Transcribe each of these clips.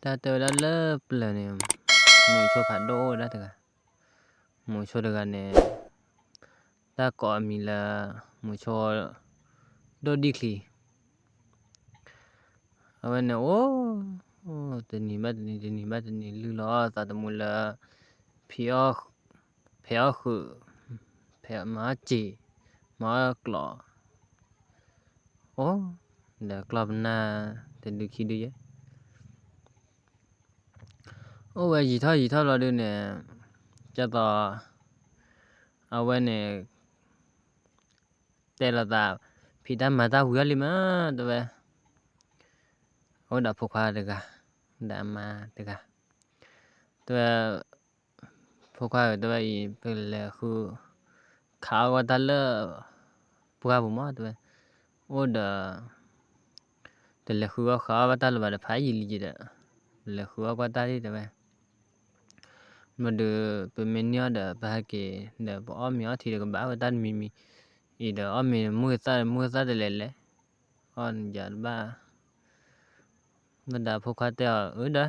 ta tớ đã lớp là nè mùi cho phản đô đó thật à mùi cho được nè ta gọi mình là mùi cho đô đi khỉ ở bên này ô tình lưu lo ta tớ mùi là phía khử phía má chỉ má clọ ô là clọ na tình được khi đi ô vậy gì thôi là được nè cho tao ở bên này tên là ta phi ta mà ta hủy đi mà tụi bay ô đã phục hóa được à đã mà được à tụi bay phục hóa tụi bay bây giờ khu khảo qua ta lỡ phục hóa bùm á tụi bay ô đã tụi là khu khảo qua ta là phải phải gì đó là khu qua ta đi tụi bay mà được bên mình nhớ đã phải cái đã bỏ miếng thì được bảo ta mi ý đó ở mình mua ra để lấy on giờ ba mình đã phục hóa theo đó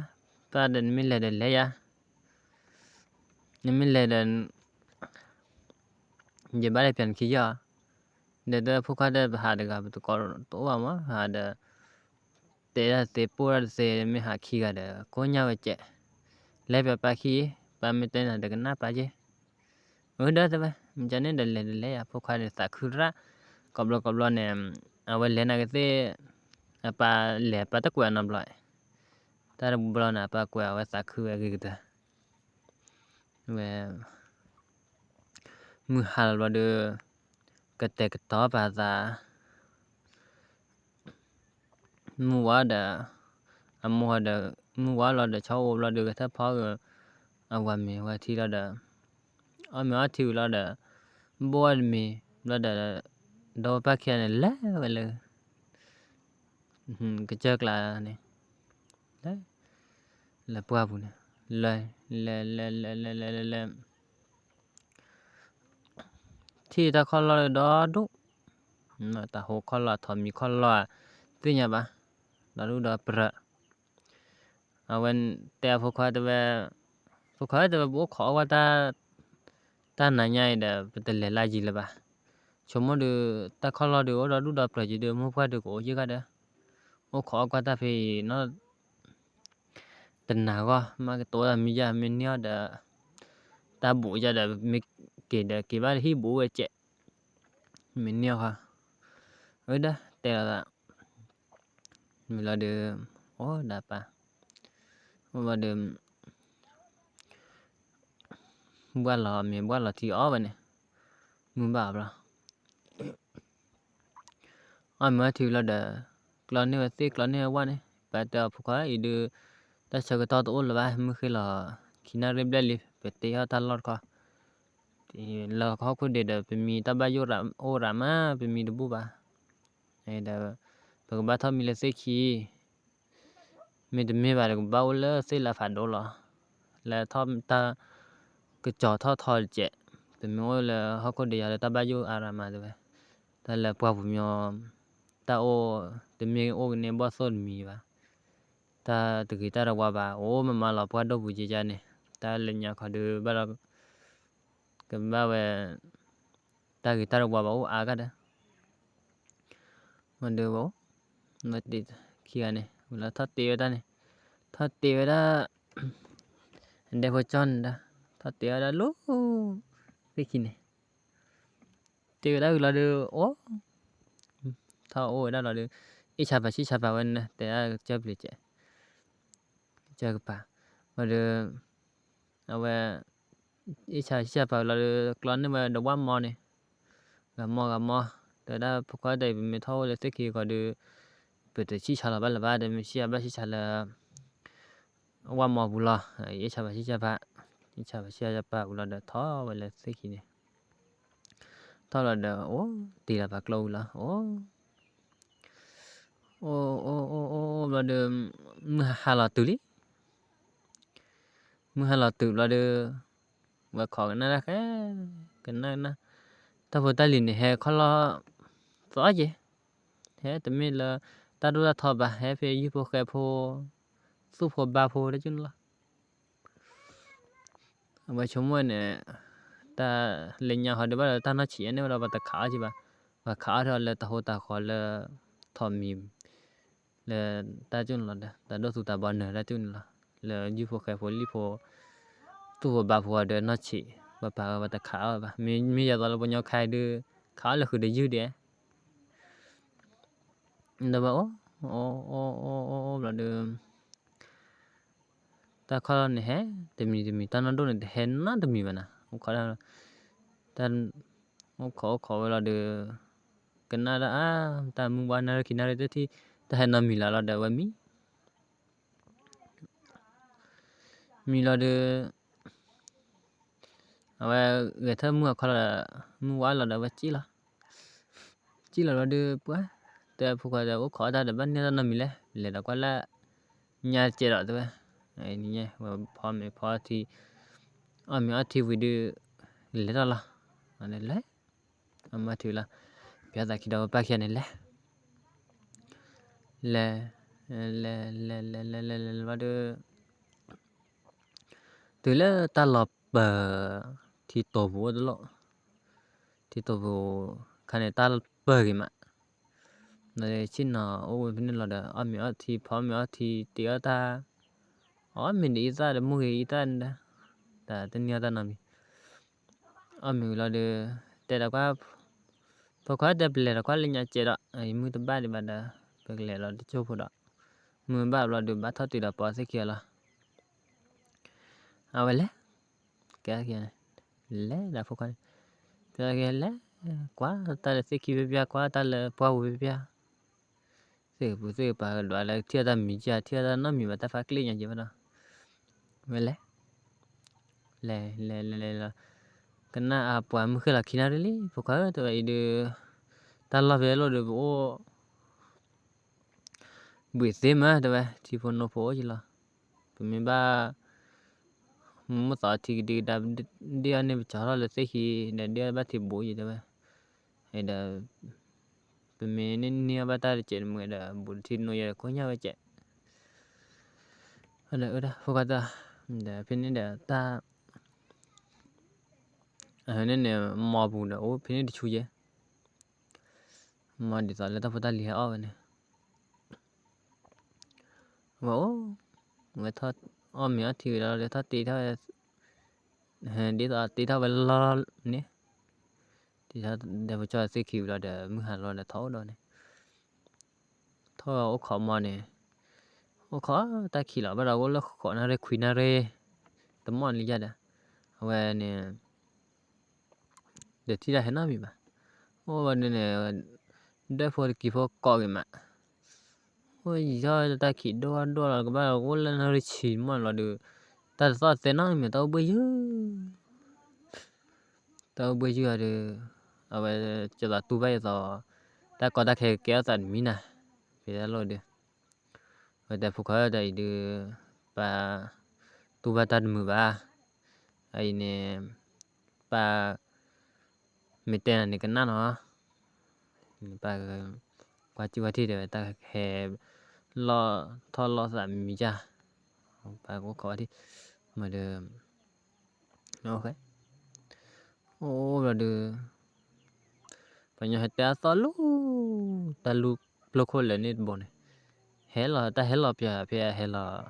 ta định mình để lấy à nhưng mình lên giờ ba lại tiền khí giờ để đó phục hóa để hạ được gặp tụi con tổ mà hạ được để pura để mình hạ khí cái đó có nhau vậy chứ lấy về ba khí ba mình tên là được cái nắp ba chứ đó thôi mình cho nên để lấy à phục hóa để xả khử ra cọp lo nè à vậy lên cái gì ba lẻ ba tất quên nằm lại ta được bao nè ba quên vậy xả khử cái đó về mưa hal vào được cái tệ cái đó bà ra mua đã mua là để cháu là được cái tháp pháo rồi àวันมีวันที่เราได้มีวันที่เราได้บัวมีเราได้ดอกปักแค่นั้นแหละไปเลยcái chớp là này đấy là bùa bùn là thì ta khó lo đó đúng mà ta hồ khó lo thọ mi khó lo thế nhá ba đó lúc đó bự à when ta phụ khoa ta bố khó qua ta nãy nhảy đã bị lệ lại gì là ba chúng nó được ta khó lo được đó lúc đó bự chỉ được mua qua được cổ chứ cái đó ô khó qua ta phải nó tình nào quá mà cái tối là mình giờ mình nhớ đã ta bù giờ đã mình kể ba hi bù cái chết mình nhớ ha ở đó đây là mình là được ô đã pa mà được qua là thì ó vậy nè muốn bảo là mà thì là để lần này thì lần này qua này bạn ta phụ khá ý được ta sẽ có tao tổ là ba mới khi là khi nào rep lên phải tê ha ta lọt qua thì là khó có để được mình ta bao nhiêu rắm á mình được bù ba này đã bởi ba thằng mình là sẽ khi mình được mấy bài được bao lỡ sẽ là phản đồ là thằng ta cái trò thò chết thì mình là họ có để là ta bao nhiêu rắm mà được ta là qua vùng nhau ta ô thì mình ô này bao sơn mì ba ta từ khi ta ra qua ba ô mà là qua đâu vui chơi này ta lên nhà họ đưa ba là cái ba về ta khi ta ra qua ba ô cái đó mình đưa bố nó đi kia này là thoát tiêu đó để vào chân đó thoát tiêu đó lúc cái gì này tiêu đó là đưa ô thao ô đó là đưa ít chạp vào bên để chơi bị chết chơi cái bà mà đưa ở về ít chạp vào là đưa clone mà đầu bám mò này gặp mò từ đó phục qua đây mình thâu là cái gọi đưa bị từ chỉ là ba để mình chỉ là qua mò bù lò ít chạp ba bù lò để thó vậy là cái gì này thó là để ô tì là bạc lâu là ô là để hà là từ là để và khỏi nó ra cái này ta vừa ta liền hè khó lo rõ gì thế tụi mình là ta đưa ra thọ bà hè về giúp bộ kẹp hồ su phô ba phô đấy chứ là và chúng mình nè ta lên nhà họ được bao ta nói chuyện này là ta khá chứ và khá rồi là ta hồ ta khỏi là thòm mìm là ta chứ là ta đôi tụ ta bọn nữa ra chứ là như phô khai phô li phô tu ba phô được nói chuyện và ta khá và mình giờ là bọn nhau khai được khá là khử để dư đấy đó bảo ô là được ta khó này hết thì mình ta nói đâu này hết nó thì mình vậy nè không khó là ta khó là được cái nào đã ta muốn bán nào khi nào đấy thì ta hết năm mình là được vậy mình là được và người ta mua khó là mua quá là được vậy chỉ là được quá ta phụ khoa là khó ta được bán nhau năm mình lấy là quá là nhà chơi rồi thôi này nhé và phò thì mình thì video lấy ra là anh lấy mà thì là bây giờ khi đâu bác kia này lấy và được từ là ta lọp thì tổ vụ đó lọ thì tổ vụ cái này ta bờ gì mà này chính là ô bên là đó mình thì phò mình thì tiếc ta mình đi ra được mua cái ta ta tên nhà ta nằm mình là đượcแต่ละว่าพอเขาได้เปลี่ยนแล้วก็เล่นยาเจาะไอ้มือตัวบ้านดีบ้านเด้อเปลี่ยนเราได้โชว์พอดมือบ้านเราดูบ้านทัดติดปอสิเกียละเอาไว้เลยแกเกียเลยแล้วพวกเขาแกเลยกว่าตาเลยสิคิดไปกว่าตาเลยพอไปเปียซื้อปลาดูอะไรเที่ยวตามีจ้าเที่ยวตาน้ำมีมาตาฟ้ากลิ้งอย่างเดียวนะไว้เลยเลยกันน่าปวดมือคือหลักขี้นาเรื่อยพวกเขาตัวไอ้เดือตาเราเวลาเดือโอ้บุยเต็มอ่ะตัวที่พอนโนโฟจิละเป็นมีบ้ามุสาธิดีดับเดียนี่ชาร์ลเลยสิเนี่ยเดียบ้าที่บุยตัวไอ้เด้อเป็นมีนี่บ้าตาเจ็ดมือเด้อบุญที่โนยคนยาวเจ็ดอะไรพวกเขาเด้อเป็นนี่เด้อตาเนี่ยมอบุญเด้อโอ้เป็นนี่ดิชูเยมาดิสาแล้วตาพูดตาเลี้ยเอาเนี่ยว่าโอ้เมื่อทอดมีอาทิตย์แล้วเลยทอดตีเท่าดีต่อตีเท่าเวลาเนี่ยตีเท่าเดี๋ยวจะซื้อคิวแล้วเดี๋ยวมือหันเราเดี๋ยวท้อแล้วเนี่ยท้อโอ้ขอมาเนี่ยโอ้ขอตาขี้แล้วเราก็แล้วขอนาเรคุยนาเรตมอนลิจัดเอาไว้เนี่ยเดี๋ยวที่ได้เห็นน้ามีป่ะโอ้วันนี้เนี่ยได้พอกี่พอกอกันมาโอ้ยย่อตาขี้ดัวแล้วก็บ้าโอ้แล้วนาเรชิมมันเราดูตาซอสเซน่ามีตาเบื่อtao bây giờ thì ở bây giờ là tu bây giờ ta có ta khe kéo dần mí nè thì đã rồi được rồi ta phục hồi đây được và tu ba tan 13ai nè ba mấy tên này cái nào nó ba qua chưa thì để ta khe lo thọ lo giảm mí cha ba có thì mà được ok ô là được phải nhớ ta ta lu local là nên bon hela ta hela pia hela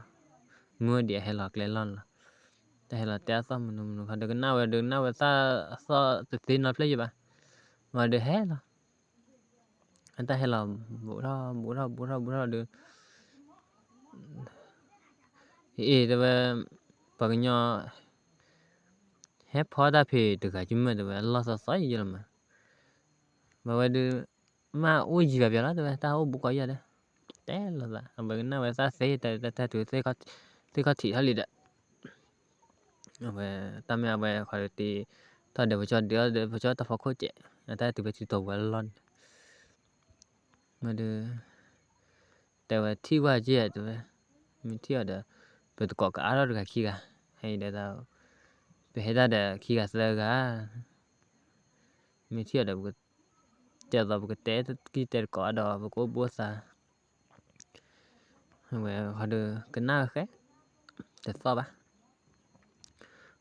mưa địa hela clelan là ta hela ta sa mình phải được nào sa tự tin là play ba mà được hela anh ta hela bữa đó được thì bây giờ hết phá ta phe được cái chúng mình được Allah sa sai gì mà bây giờ mà ôi gì vậy đó ta ô bụng cái gì đấy té là bởi nào ta sẽ ta tự sẽ có thị lý đấy về ta mẹ về khỏi thì ta để cho ta phải khôi trẻ ta tự phải tự tổ vào lon mà đượcแต่ว่าที่ว่าเจ๊ตัวมีที่อะไรเป็นตัวกอะไรก็ขี้กะให้เดี๋ยวเราไปให้ได้เดี๋ยวขี้กะเสือกะมีที่อะไรบุกเจ้าเราบุกเตะกี่เตะก่อดอกบุกบัวซา về họ đưa cái nào khác để so ba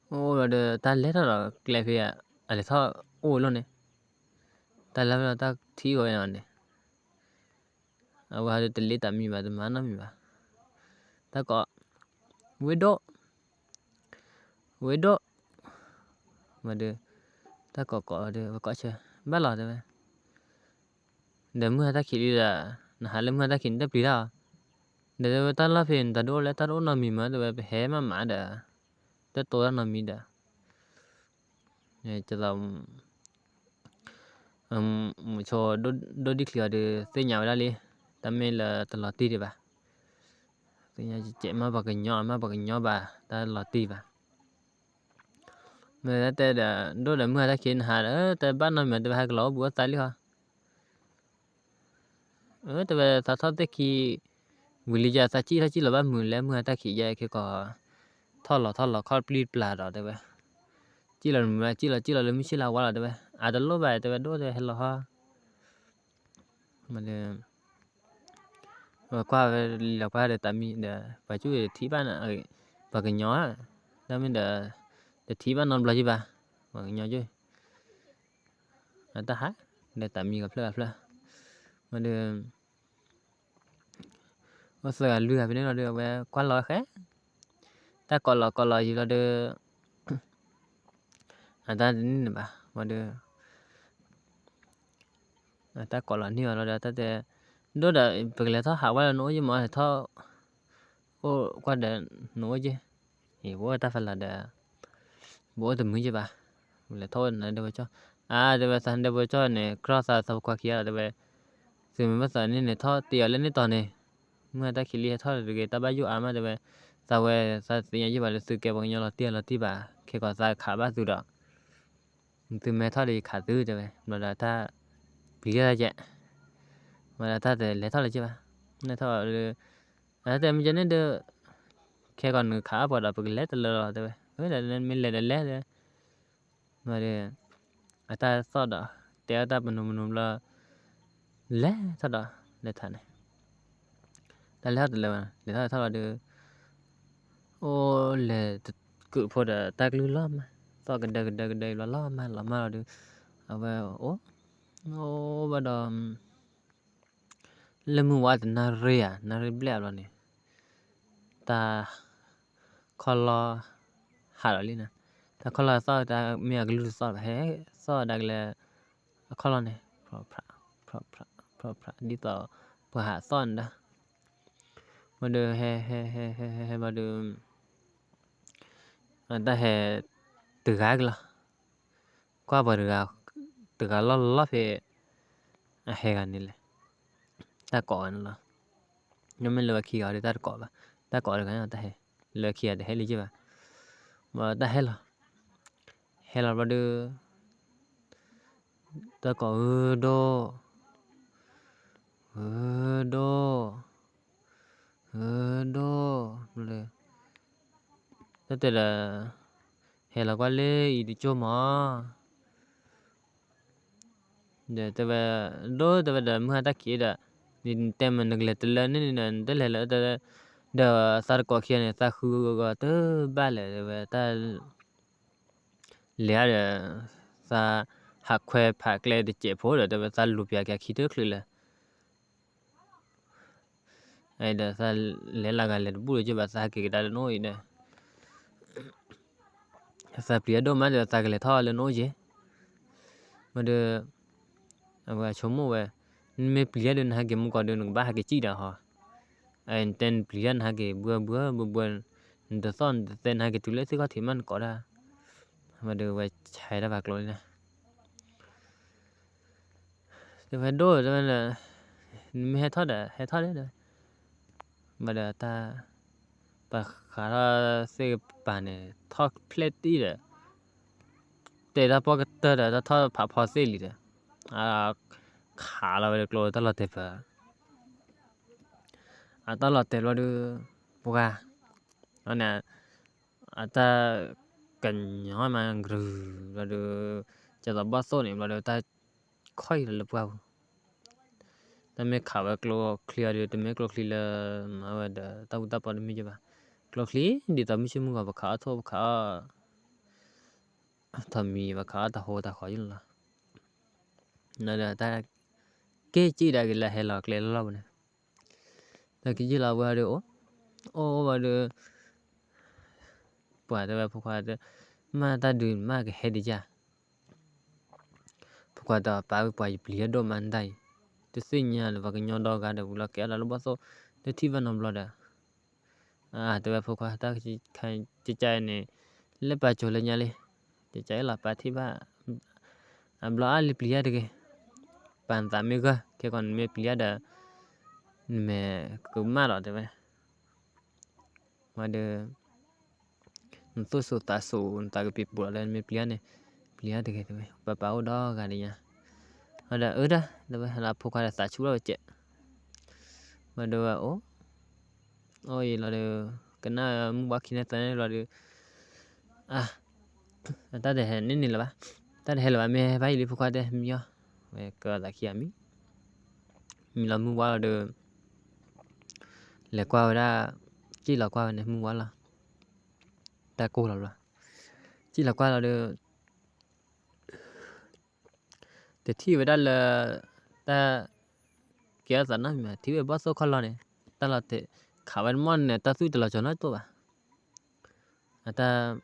rồi đưa ta lấy đó là cái gì à để so luôn này ta làm là ta thi rồi này họ đưa từ lấy tạm mi ba từ mà nó mi ba ta có widow mà đưa ta có đưa có chưa bắt lọt rồi để mưa ta khi là hà lên mưa ta khi ta bị đó để ta là phiền ta đổ nó mi mà để hè mà đã ta tối nó mi đã này cho là cho đôi đi kia để xây nhà ra đi ta mới là ta lọt đi ba xây nhà chạy mà bằng cái nhỏ ba ta lọt đi ba mà ta đã đôi là mưa ta khi hà đó ta bắt nó mà ta hai cái lỗ búa tay liền ta về ta tháo khi vì lý ta chỉ là ba mưa ta khi vậy cái có tháo lọ khó pli pla đó ta về chỉ là mình chỉ là quá là ta về đó lỗ bài ta về đôi ta hay là ha mà và qua là qua để tạm mi để phải chú ý thí ban ở và cái nhỏ đó mình để thí ban non là gì ba và cái nhỏ chứ ta hát để tạm mi gặp là mà để có sợ lừa bên đó được về qua lò khác ta còn lò gì là được ta đến ba mà được ta còn lò nhiều là ta để đó là việc là thọ học là nói chứ mà thọ qua để nói chứ thì bố ta phải là để bố từ mới chứ ba là thôi này đâu cho để sang đâu cho này cross sau qua kia để thì mình bắt đầu này thọ tiền lên tao này มื่อta khi li thọ được ta bao nhiêu mà để sao về sao tự nhiên chứ là sự kiện bằng nhau là tiền là tí bà khi còn sai khá bát từ đó từ mẹ thọ thì khá từ rồi mà là ta bị ra vậy mà là ta để lấy thọ là chứ ba này thọ thì mình cho nên được khi còn khá vào đó bị lấy từ lừa rồi với là nên mình lấy rồi mà để ta sau đó để ta mình là lấy sau đó để thằng này ta lấy từ lừa để thọ là được là cứ phô đã ta cứ lo mà sau gần đây là lo mà là được về bắt đầu lên mua từ nari bia rồi nè ta color hà rồi nè ta color sau ta mẹ cái lúc sau hè sau đó là color này pro đi tàu bữa hạ son đó mà được hè mà được ta hè từ gái là qua bờ được từ gái lo về hè cái này ta có là nhưng mình lừa kia thì ta có được cái nào ta hay lừa kia để hay lý chứ mà ta hay là bao đưa ta có đô rồi ta tên là hay là qua lê đi cho mà để ta về đô ta về đợi mưa ta kia đã đi tem mình được lệ từ lên nên ta lệ ta đờ sao có kia này ta khu gọi tới ba lệ về ta lẽ là sa học khoe phạt lệ để chế phố rồi ta về ta lụp ya cái khí thức là ai đã sa lẽ là cái lệ bùi chứ bà sa cái đã nói nè sa bia đâu mà được sa cái lệ thọ là nói chứ mà được và chấm mồ về mấy bia đến hai cái mua còn được ba hai cái chi đó hả anh tên bia hai cái bữa được son tên hai cái túi lết thì có thể mình có ra mà được về chạy ra bạc rồi nè thì phải đôi cho nên là mấy hai thoát đấy rồi mà được ta bà khá là xe bàn này thoát plate đi rồi để ta bỏ cái tờ đó ta thoát phá xe đi rồi khá là về rồi ta là đẹp ta là đẹp rồi được boga anh nè ta cần nhỏ mà rồi được cho ta bắt số này mà được ta khơi là vào ta me khaba klo clear de me klo clear ma wa da ta pa mi je ba klo clear di ta mi shi mu ga ba kha tho kha ta mi ba kha ta ho ta kho yin la na da ta ke chi da ke la he la clear la ba ne ta ki ji la wa de o ba de pa da ba phu kha de ma ta du ma ke he di ja phu kha da pa pa bli do man dai te sin nya la ba ke nyo do ga de bu la ke la lo ba so te thi va no blo da da ba phu kha ta ki khai chi cha ne le pa cho le nya le chi cha la pa thi ba blo a le bli ya de ke pan ta me ga ke kon me bli ya da me ku ma lo de ba ma de so ta so ta ke pi bu la me bli ya ne bli ya de ke de pa pa o do ga de nya da da ba la phu kha da sa chu lo che ma de ba ôi là được cái nào muốn bắt khi nào tới là được ta để hẹn nên là ba ta để hẹn là mẹ phải đi phụ khoa đây mi mẹ cờ là kia mi là muốn qua là được lẹ qua ra chỉ là qua này muốn qua là ta cô là chỉ là qua là được để thi về đó là ta kia dẫn nó mà thi về bắt số khó này ta là thế khá văn môn này ta suy là cho nó tốt à ta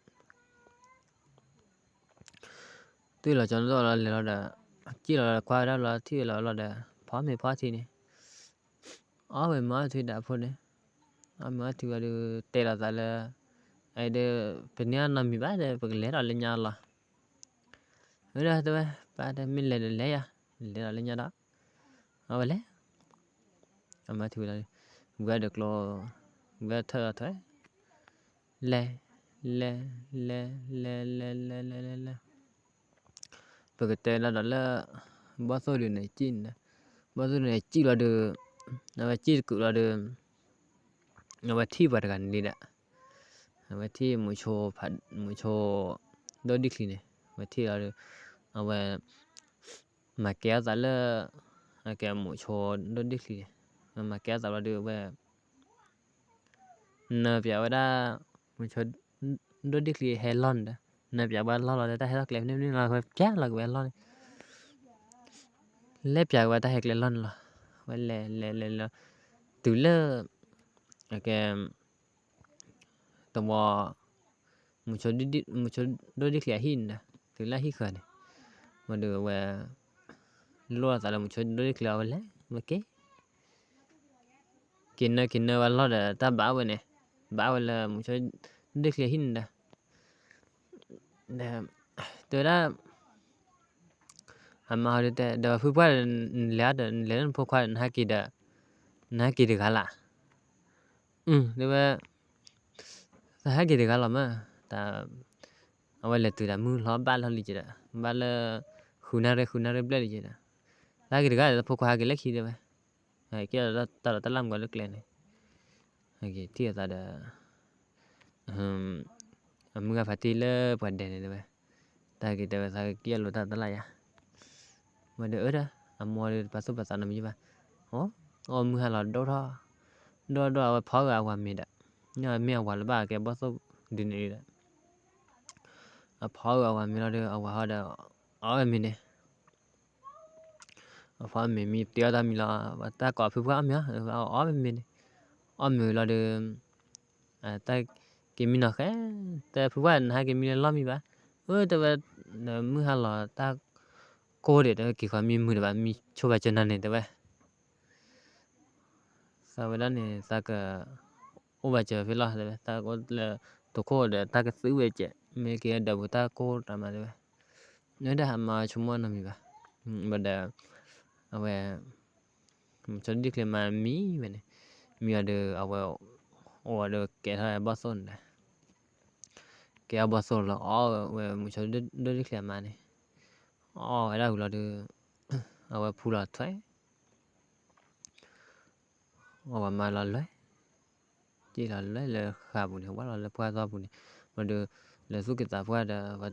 tuy là cho nó là chỉ là qua đó là thi là để phá mày phá thi này về mà thi đã phun này mà thi là được tê là tại là ai để bên nhà nằm bị bắt để bực lẽ là lên nhà là ở đây thôi ba đây mình lên lẽ là lên nhà đó lẽ mà thi là về được lo về thơ thôi lẽ bực tê là đó là bao số điều này chín bao số này chỉ là được là chỉ cứ là được là thi vào cái này đã vậy thì một số đôi đi này vậy thì là vậy mà kéo ra là kéo một số đôi đi này mà kéo ra là được vậy nợ béo đã một số đôi đi hay lon đó nợ béo ba lon là ta hay là kẹp nên là phải chắc là vậy lon lép béo và ta hay lon là vậy là từ là cái tao một số đôi đi hin nè từ là hi khởi này mà được về lo tại là một số đôi đi vậy lấy mà kiến nơi và lo để ta bảo vậy này bảo là một số đi hin nè từ đó mà hồi đó phụ qua lẽ phụ qua hai kỳ được hả lạ được vậy hai kỳ được hả lắm à ta vậy là từ đó mưa lo ba lo gì chứ ba là khu nào đấy bể gì đó hai kỳ được hả là phụ qua hai kỳ lấy gì đấy vậy kia là ta làm cái này hai kỳ thì ta đã mưa phát đi là vấn đề này đấy ta kỳ đó ta kia là ta lại à mà được đó mua được passport passport làm gì vậy mưa là đâu đó phá ra ngoài mình đó nhưng mà mình ngoài là ba cái passport đi này đó phá ra ngoài mình là được ngoài đó ở mình này phá mình tiêu ta mình là ta có phụ qua mình ở mình ở mình là được ta cái mình là khác ta phụ qua hai cái mình là mình vậy ta mưa là ta cô để đó kỳ quan mình mưa bạn mình cho vào chân này thế vậy sau đó này ta cái ô vào chờ phải lo thế ta có là tổ cô để ta cái xứ về chạy mấy cái đầu ta cô làm mà thế vậy nếu đã mà chúng mình làm gì vậy mà để về cho đi cái mà mí vậy này mi ở được ở được cái thôi bao xuân này cái bao xuân là về một số đi cái mà này ở đâu là được ở phụ là thôi ở mà là lấy chỉ là lấy là khá buồn không quá là qua do buồn mà được là số cái tập qua đã và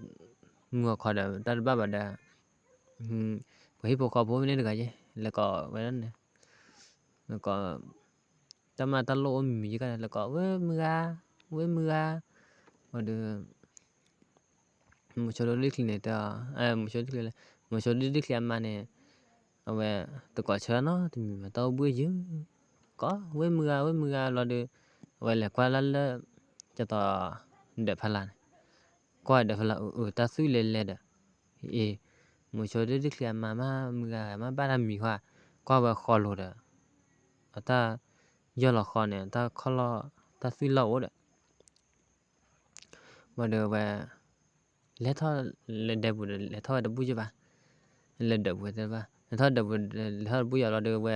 mua khỏi đã ta ba bà đã có hiệp khó bố nên được cái gì là có vậy đó แล้วก็ตะมาตะโลมีกันแล้วก็เว้ยมือว่าเดมุชโดลิคลิเนตมุชโดลิคลิมุชโดลิคลิมาเนี่ยเอาไว้ตะกอเชเนาะที่มีมาตอบุยอยู่ก็เว้ยมือเราเดไว้แหละกว่าละจะต่อเดพลันกว่าเดพลันตาซุยเลดเอมุชโดลิคลิมามือมาบ้านมีว่าก็ว่าขอโลดตายอละขอเนี่ยตาขอลอตาซุยลอดว่าเดว่าlet her let the let her the buju ba let the bu ba let her the let her bu ya lo de we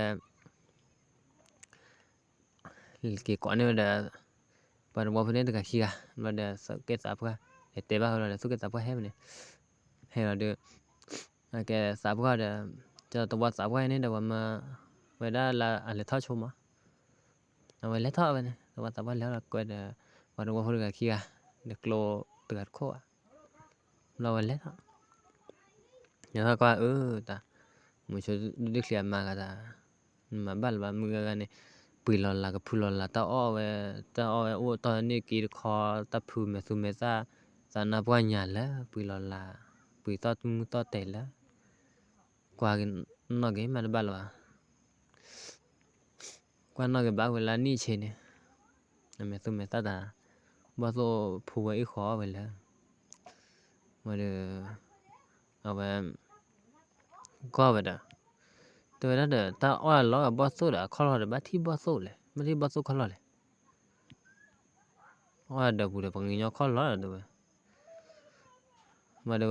ke ko ne da pa mo phne de ka khi ga lo de ke sa pha te ba lo de su ke sa pha he ne he lo de ke sa pha de cho to wa sa pha ne da wa ma we da la let her chu ma we let her ba ne to wa sa pha le la ko de wa de mo phne ka khi ga de klo de ka kho lo wa let her nhớ qua ta một số đứa kia mà cả ta mà bắt là mưa cái này bự là cái phù là ta ô ta này kia kho ta phù mà xù mà ra na qua nhà lá bự là bự to tệ lá qua cái nó cái mà bắt là qua nó cái bác là ní trên này mà xù mà ta bao giờ phù ấy khó vậy là mà được ở bên có vậy đóตัวนั้นตาอ้อล้อบ่สู้ล่ะขอล้อบ่ที่บ่สู้เลยบ่ที่บ่สู้ขอล้อเลยอ้อดบุปังญอขอล้อดมาด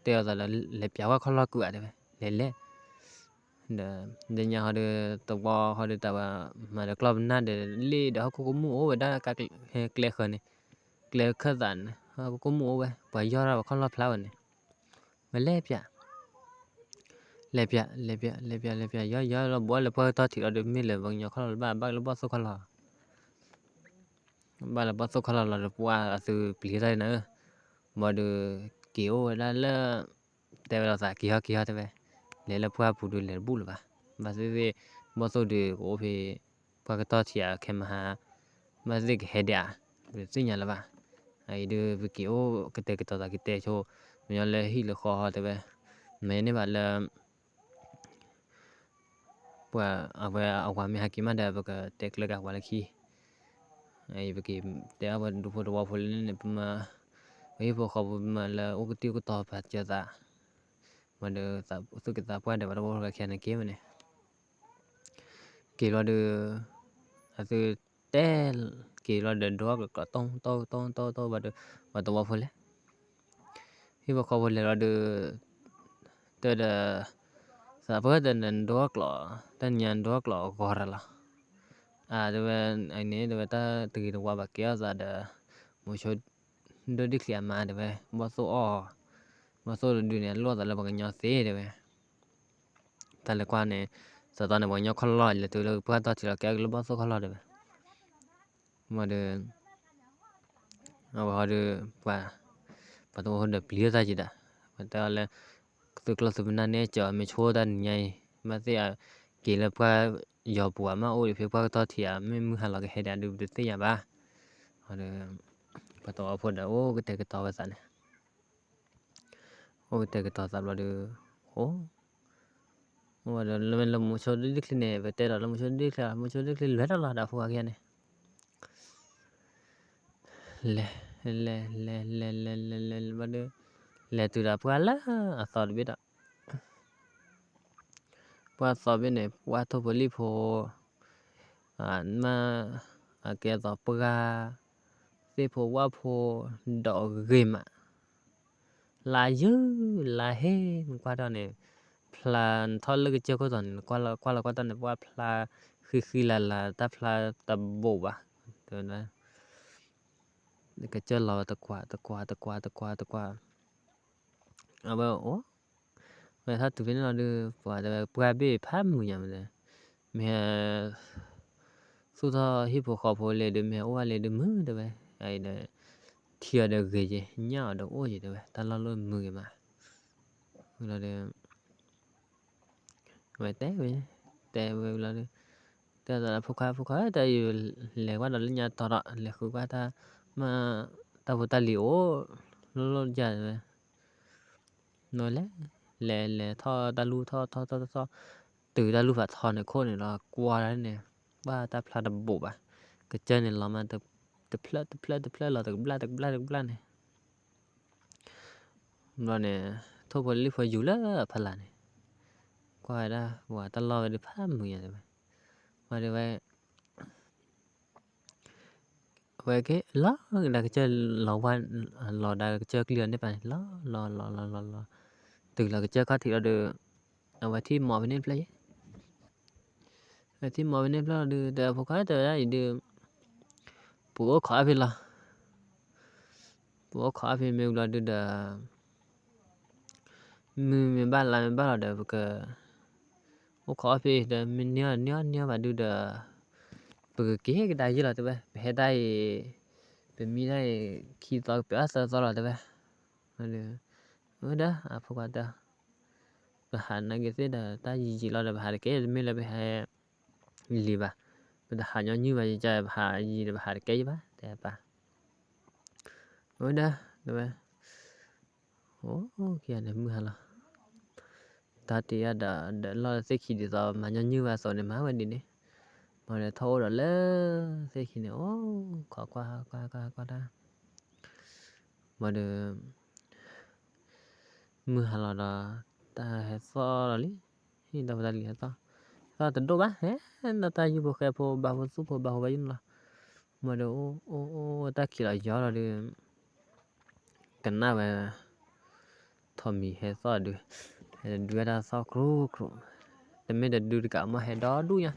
เตียวซะเลปยาว่าขอล้อกูอ่ะเลเดญาฮอดตบ่ฮอดตะว่ามาดคลับนาเดลีดฮกูมูโอเวดากะเคลคนี่เคลคซันกูมูโอเวบ่ยอราขอล้อพลาวนี่มาเลปยายอเราบ่เลยพอตอที่เราดมีเลยบางญอขอล้อบ้าแล้วบ่สู้ขอล้อบ้าแล้วบ่สู้ขอล้อเราว่าซื้อปลีได้นะบ่ดูkiểu làแต่เราสากี่ฮอแต่เลละพัวผู้ดูเลบุลบ่มาซิบ่สู้ดูโอเพพัวก็ต่อเที่ยแค่มาหามาซิกเฮดอ่ะสิญาละบ่ไอ้ดูกี่โอกะเตกะตอกิเตโชมยอเลฮิลขอฮอแต่แม่นี่บ่ละปัวเอาว่ามีหากิมาได้บ่ก็เตกละกะว่าละคีไอ้บ่กี่แต่ว่าดูพอว่าพอเลยมาไอ้พวกเขามาละโอกติก็ตอปัจจามาเดสุกิตาปัวเดบ่บ่ก็แค่นั้นเกมนี่กี่รอดูอาซือเต้กี่รอเดินดอกก็ต้องบ่ดูบ่ตัวพอเลยที่บ่เขาพอเลยรอดูเตอสาเพิ่นเดินดอกหรอตันยันดอกหรอกอรละเดวไอ้นี่เดวตาตึกตัวบักเกียซะเดมุชดดิเคลียมาเดวบ่โซบ่โซดูเนี่ยลอดละบักญอเซเดวตะละกว่าเนี่ยสตอนเนี่ยบ่ญอคอลอเลยตัวเลยพัวตอที่ละแกก็บ่โซคอลอเดวมาเดเอาฮอดว่าปะตัวฮอดเปลียซะจิดาตะละตึกละสุบนาเนี่ยจอไม่โชดานใหญ่มาเสียกี่ละพัวยอปัวมาโอ้ยเพิ่นพัวตอที่ไม่มือหันละก็เฮ็ดดูเสียบ่ฮอดปะตัวพอดโอ้ก็เตกตอว่าซั่นโอ้เตกตอซับละดูโอ้ว่าละมุชดดิคลิเนี่ยเตละมุชดดิคลิเลดละดาฟัวแกเนี่ยเลบ่ดูเลตุดาปัวละอะซอดบิดปัวซอบิเนี่ยปัวทบลิโพมาแกตอปกาเซโพว่าโพดอกเกมลาเยลาเฮมันกว่าตอนนี้พลานทอลกเจก็ตอนกว่าตอนนี้ว่าพลาคือลาตาพลาตะโบบะตัวนั้นก็เจอเราตะกว่าเอาบ่โอ้เวลาตุเป็นเราดูว่าแต่ปัวเบ้พามือยามเลยแม่สุดท้ายฮิปโปคอโพเลยดูแม่ว่าเลยดูมือเด้อไอ้เด้เที่ยเด้อเกยญาเด้อโอ้ยเด้อตะละลมือมาเราเด้อไว้แต่เว้ย แต่เวลาแต่là phụ khá tại lẽ qua đó lên nhà tọt đó lẽ khu qua ta mà ta phụ ta liễu nó giờ nói lẽ thọ ta lu thọ từ ta lu phải thọ này khô này là qua đấy nè ba ta phá đập bộ à cái chân này là mà tập tập plei là tập bla này rồi nè thôi phải đi phải dù là phải là này qua đó và ta lo đi phá mười rồi mà đi về cái ló là cái chơi lò qua lò đà cái chơi liền đấy bạn lò từ là cái chơi có thì là được ở ngoài thì mò bên nên play thì mò bên nên play được để phụ khá từ đấy được bố khó về mình là được để mình bán là được cái bố khó về để mình nhớ và được để bữa cái đại gì là được vậy hệ đại bên mi đại khi tao bé sao là được vậy ở đó phụ khá đó hàn này cái đó ta gì là hàn cái mình là hàn gì ba bây giờ hàn nhau như vậy chơi hàn gì là hàn cái ba đẹp ba ở đó được kia này mưa là ta thì đã lo sẽ khi đi rồi mà như vậy rồi này má bên đi nè mà để thôi rồi lỡ sẽ khi này khó qua đó mà được mưa là ta hết so rồi đi đâu ta liền so ta từ đâu bá hết ta yêu bộ kẹp bộ bao số bộ bao vậy là mà được ta khi là gió là được cái nào mà thầm mì hết so được đưa ra so kruแต่ไม่ได้ดูดีกว่ามาให้ดอดูnha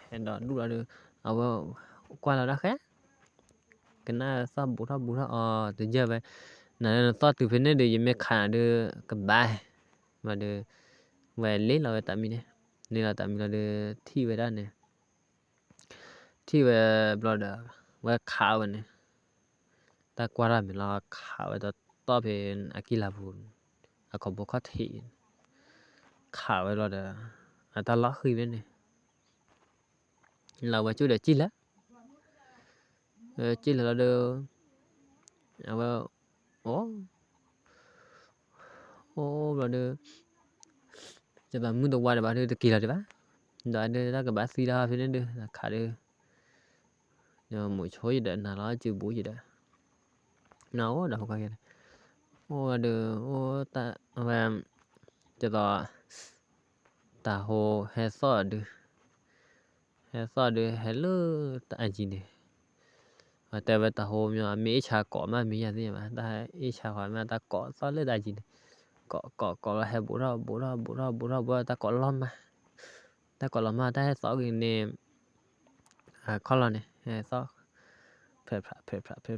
ให้ดอดูlà được qua là đã khác cái nào so bù ra từ giờ vậy này so từ phía này được gì khả được cầm bài mà được về lấy là tại mình nên là tại mình là được thi về đó này thi về brother về khảo này ta qua ra mình là khảo về to về akila buồn có bộ có thị khảo về brother ta lót khi bên này là về chú để chi là được brother cho bạn muốn đâu qua để bạn được kỳ là được bá đó đây là cái bác sĩ đó phía đến đưa là khá đưa nhưng mỗi số gì đấy là nó chưa bố gì đấy nấu đâu có cái được ta và cho đó ta hồ hay sao được hello ta gì này và tại vì ta hồ mà mấy trà cỏ mà mấy gì mà ta ít trà hỏi mà ta cỏ sao lấy đại gì này cỏ là hay bố ta cỏ lon mà ta hay sao cái này khó là này hay sao phê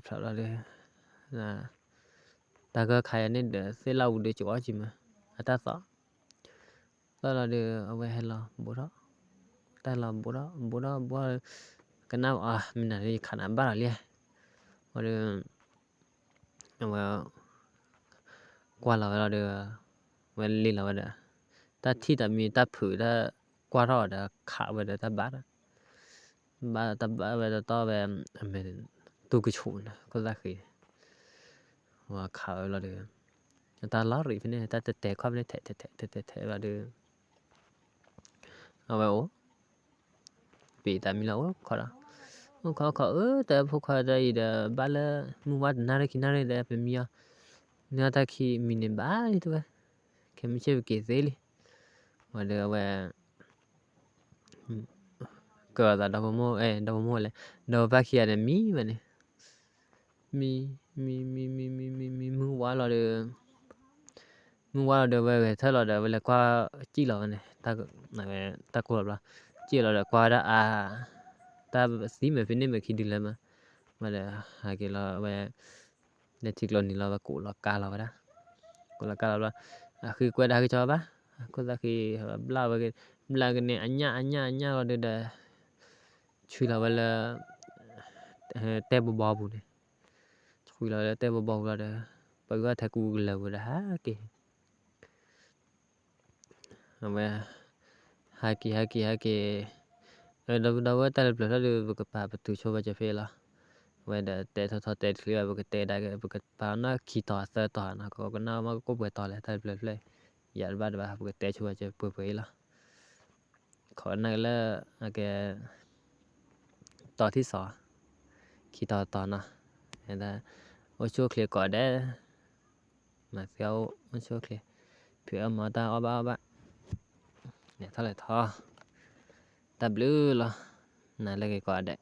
phạt là đây là ta có khai nên để sẽ lâu để chỗ gì mà ta sao đó là được ở hay là bố đó ta là bố cái nào mình là đi khả năng bắt liền và được mà qua là được và đi là được ta thi ta mi ta phử ta qua đó đã khảo về ta bắt ta bắt về ta về mình tu cái chuyện có ra khi và khảo là được ta lót rồi này ta tệ qua bên thể là được vậy bị tại mình lâu khó đó khó tại phụ khó đây là ba là mua vật nari khi nari để phải mía nếu ta khi mình bán đi thôi khi mình chơi cái gì đi mà được về cờ là đâu mua lại đâu ba khi là mí mà này mi mua quá là được về thế là được về là qua chỉ là này ta qua là chỉ là qua đó ta xí mà phía nên mà khi đi làm mà là hai cái là về để thịt lợn thì là cụ là cá là đó cụ là cá là khi qua đây cho bác có ra khi là cái này anh nhá là để chui là về là tè bò bù này chui là tè bò là để bởi vì thầy cụ là vừa đã kì เอาไปhaki đâu ta bla lu buka pa tu coba je fe la weda te tho te clear buka te da buka pa na ki to sa to na ko na ma ko bu to le ta bla bla ya ba buka te coba je pu laขอนั่นแล้วแกต่อที่2ขี่ต่อนะเห็นได้โอชัวเคลียร์ก่อนได้มาเสียวโอชัวเคลียร์เผื่อมาตาอ้อเนี่ยเท่าไหร่ท่อตับลื้อเหรอนั่นเลยก่อนได้